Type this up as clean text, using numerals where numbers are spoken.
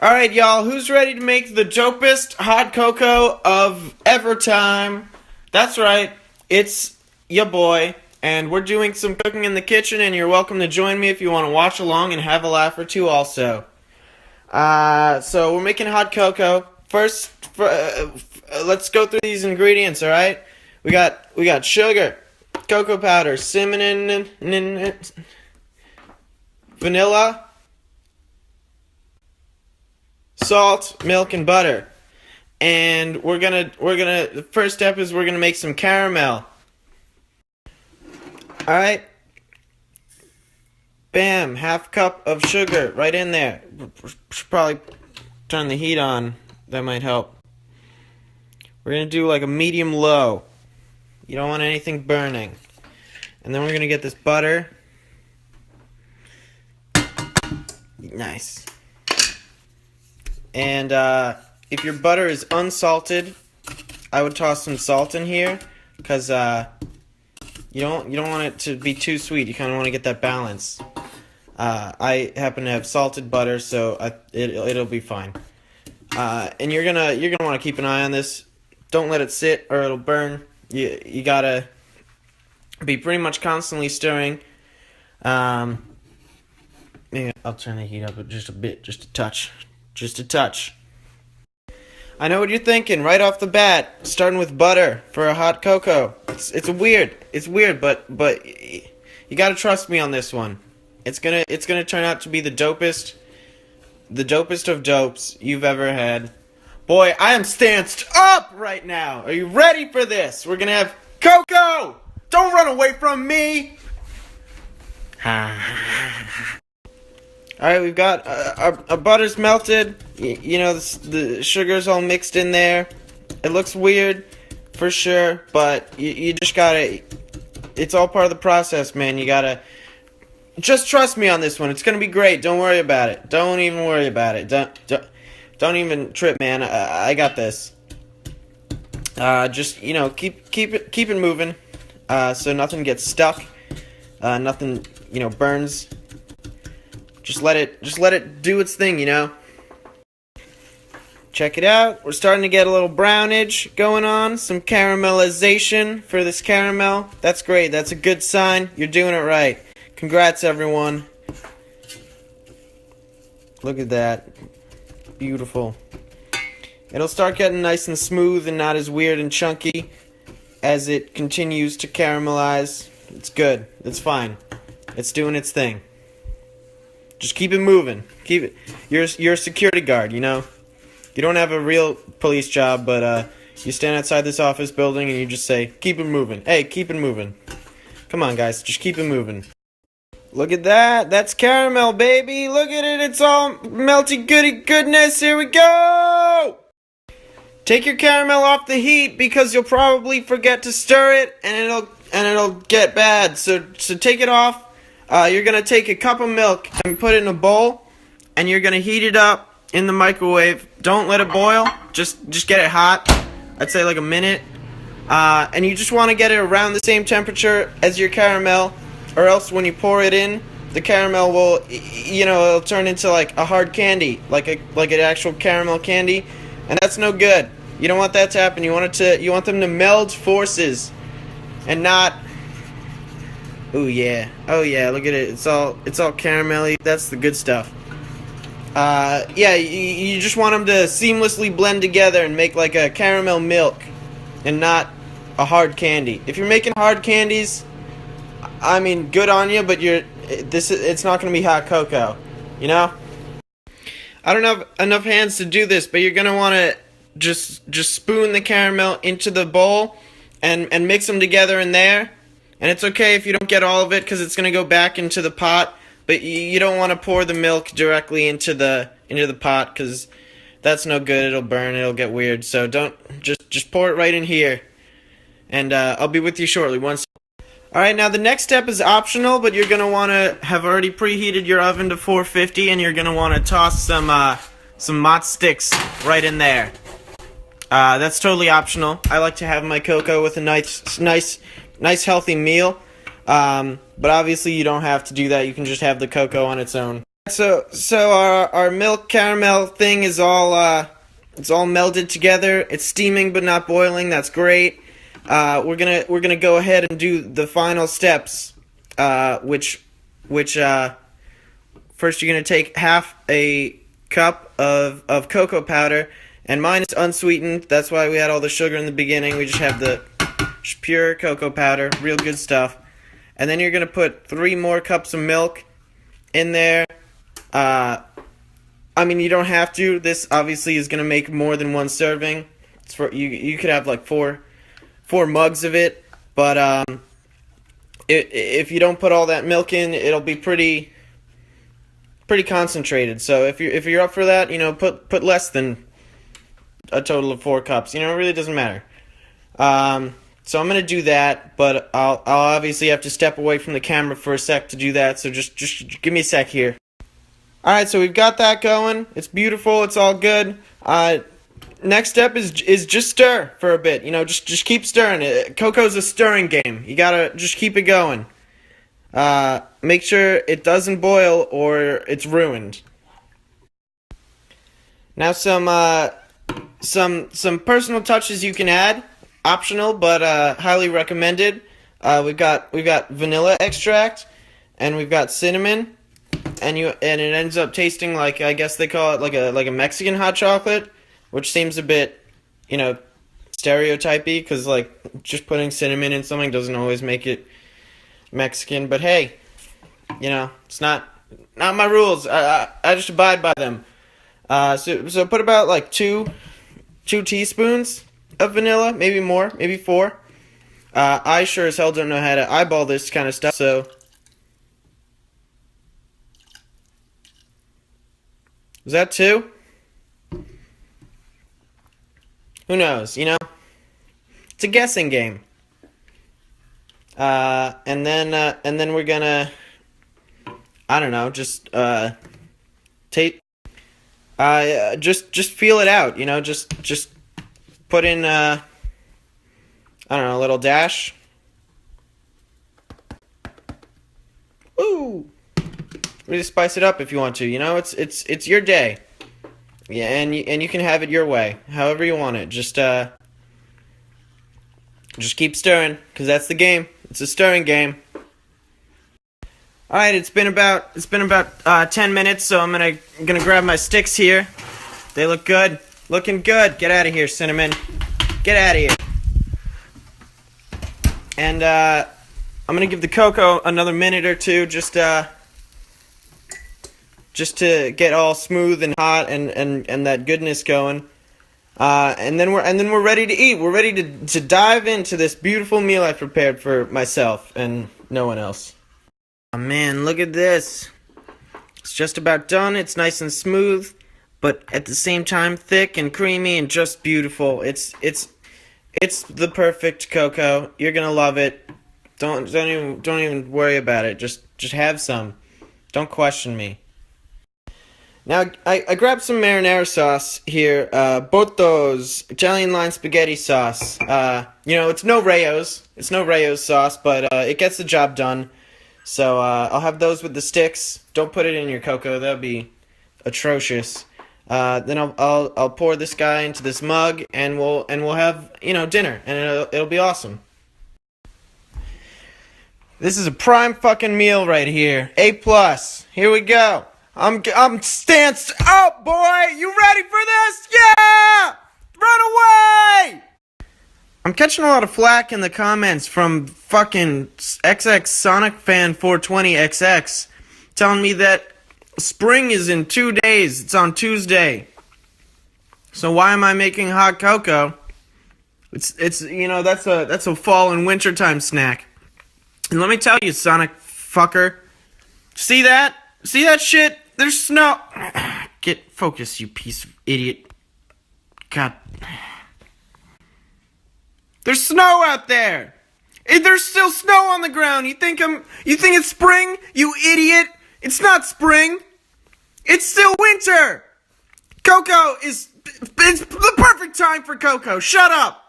Alright, y'all, who's ready to make the dopest hot cocoa of ever time? That's right, it's ya boy, and we're doing some cooking in the kitchen, and you're welcome to join me if you want to watch along and have a laugh or two also. So we're making hot cocoa. First, let's go through these ingredients, alright? We got sugar, cocoa powder, cinnamon, vanilla, salt, milk, and butter. And the first step is we're gonna make some caramel. Alright. Bam, half cup of sugar right in there. Should probably turn the heat on. That might help. We're gonna do like a medium low. You don't want anything burning. And then we're gonna get this butter. Nice. And if your butter is unsalted, I would toss some salt in here, because you don't want it to be too sweet. You kind of want to get that balance. I happen to have salted butter, so it'll be fine. And you're gonna want to keep an eye on this. Don't let it sit or it'll burn. You gotta be pretty much constantly stirring. Maybe I'll turn the heat up just a bit, just a touch. Just a touch. I know what you're thinking right off the bat, starting with butter for a hot cocoa. It's weird, but you gotta trust me on this one. It's gonna turn out to be the dopest of dopes you've ever had. Boy, I am stanced up right now. Are you ready for this? We're gonna have cocoa. Don't run away from me. Alright, we've got our butter's melted. You know, the sugar's all mixed in there. It looks weird, for sure, but you just gotta... It's all part of the process, man. You gotta... Just trust me on this one. It's gonna be great. Don't worry about it. Don't even worry about it. Don't even trip, man. I got this. Just, you know, keep it moving, so nothing gets stuck. Nothing, you know, burns. Just let it do its thing, you know. Check it out. We're starting to get a little brownage going on. Some caramelization for this caramel. That's great. That's a good sign. You're doing it right. Congrats, everyone. Look at that. Beautiful. It'll start getting nice and smooth and not as weird and chunky as it continues to caramelize. It's good. It's fine. It's doing its thing. Just keep it moving. Keep it. You're a security guard, you know. You don't have a real police job, but you stand outside this office building and you just say, "Keep it moving." Hey, keep it moving. Come on, guys, just keep it moving. Look at that. That's caramel, baby. Look at it. It's all melty goody goodness. Here we go. Take your caramel off the heat because you'll probably forget to stir it, and it'll get bad. So take it off. You're gonna take a cup of milk and put it in a bowl, and you're gonna heat it up in the microwave. Don't let it boil. Just get it hot. I'd say like a minute. And you just want to get it around the same temperature as your caramel, or else when you pour it in, the caramel will, you know, it'll turn into like a hard candy, like an actual caramel candy, and that's no good. You don't want that to happen. You want them to meld forces, and not. Oh yeah, look at it. It's all caramelly. That's the good stuff. Yeah, you just want them to seamlessly blend together and make like a caramel milk, and not a hard candy. If you're making hard candies, I mean, good on you, but it's not gonna be hot cocoa, you know. I don't have enough hands to do this, but you're gonna want to just spoon the caramel into the bowl and mix them together in there. And it's okay if you don't get all of it, because it's going to go back into the pot. But you don't want to pour the milk directly into the pot, because that's no good. It'll burn. It'll get weird. So don't just pour it right in here. And I'll be with you shortly. All right. Now the next step is optional, but you're going to want to have already preheated your oven to 450, and you're going to want to toss some mott sticks right in there. That's totally optional. I like to have my cocoa with a nice healthy meal, but obviously you don't have to do that. You can just have the cocoa on its own. So our milk caramel thing is all it's all melded together. It's steaming but not boiling. That's great. We're gonna go ahead and do the final steps, which first you're gonna take half a cup of cocoa powder, and mine is unsweetened. That's why we had all the sugar in the beginning. We just have the pure cocoa powder, real good stuff. And then you're gonna put 3 more cups of milk in there. I mean, you don't have to. This obviously is gonna make more than 1 serving. It's for you could have like four mugs of it, but if you don't put all that milk in, it'll be pretty concentrated. So if you're up for that, put less than a total of 4 cups. It really doesn't matter. So I'm gonna do that, but I'll obviously have to step away from the camera for a sec to do that. So just give me a sec here. All right, so we've got that going. It's beautiful. It's all good. Next step is just stir for a bit. Just keep stirring. Cocoa's a stirring game. You gotta just keep it going. Make sure it doesn't boil or it's ruined. Now some personal touches you can add, optional but highly recommended. We've got vanilla extract, and we've got cinnamon, and it ends up tasting like, I guess they call it like a Mexican hot chocolate, which seems a bit, stereotypy, because like just putting cinnamon in something doesn't always make it Mexican. But hey, it's not my rules. I just abide by them. So put about like two teaspoons of vanilla, maybe more, maybe 4. I sure as hell don't know how to eyeball this kind of stuff, so is that 2? Who knows? It's a guessing game. And then we're gonna, I don't know, just tape. Just feel it out. Just put in I don't know, a little dash. Woo! Really spice it up if you want to. It's your day. Yeah, and you can have it your way, however you want it. Just keep stirring, because that's the game. It's a stirring game. All right, it's been about 10 minutes, so I'm gonna grab my sticks here. They look good, looking good. Get out of here, cinnamon. Get out of here. And I'm gonna give the cocoa another minute or two, just to get all smooth and hot and that goodness going. And then we're ready to eat. We're ready to dive into this beautiful meal I prepared for myself and no one else. Oh man, look at this. It's just about done. It's nice and smooth, but at the same time thick and creamy and just beautiful. It's the perfect cocoa. You're gonna love it. Don't even worry about it. Just have some. Don't question me. Now, I grabbed some marinara sauce here, Boto's Italian line spaghetti sauce. It's no Rayo's sauce, but it gets the job done. So I'll have those with the sticks. Don't put it in your cocoa; that'd be atrocious. Then I'll pour this guy into this mug, and we'll have dinner, and it'll be awesome. This is a prime fucking meal right here. A+. Here we go. I'm stanced up, boy! You ready for this? Yeah! Run away! I'm catching a lot of flack in the comments from fucking XX Sonic Fan 420XX telling me that spring is in 2 days. It's on Tuesday. So why am I making hot cocoa? It's that's a fall and wintertime snack. And let me tell you, Sonic fucker. See that? See that shit? There's snow. Get focused, you piece of idiot. God. There's snow out there. There's still snow on the ground. You think it's spring? You idiot. It's not spring. It's still winter. Cocoa it's the perfect time for cocoa. Shut up.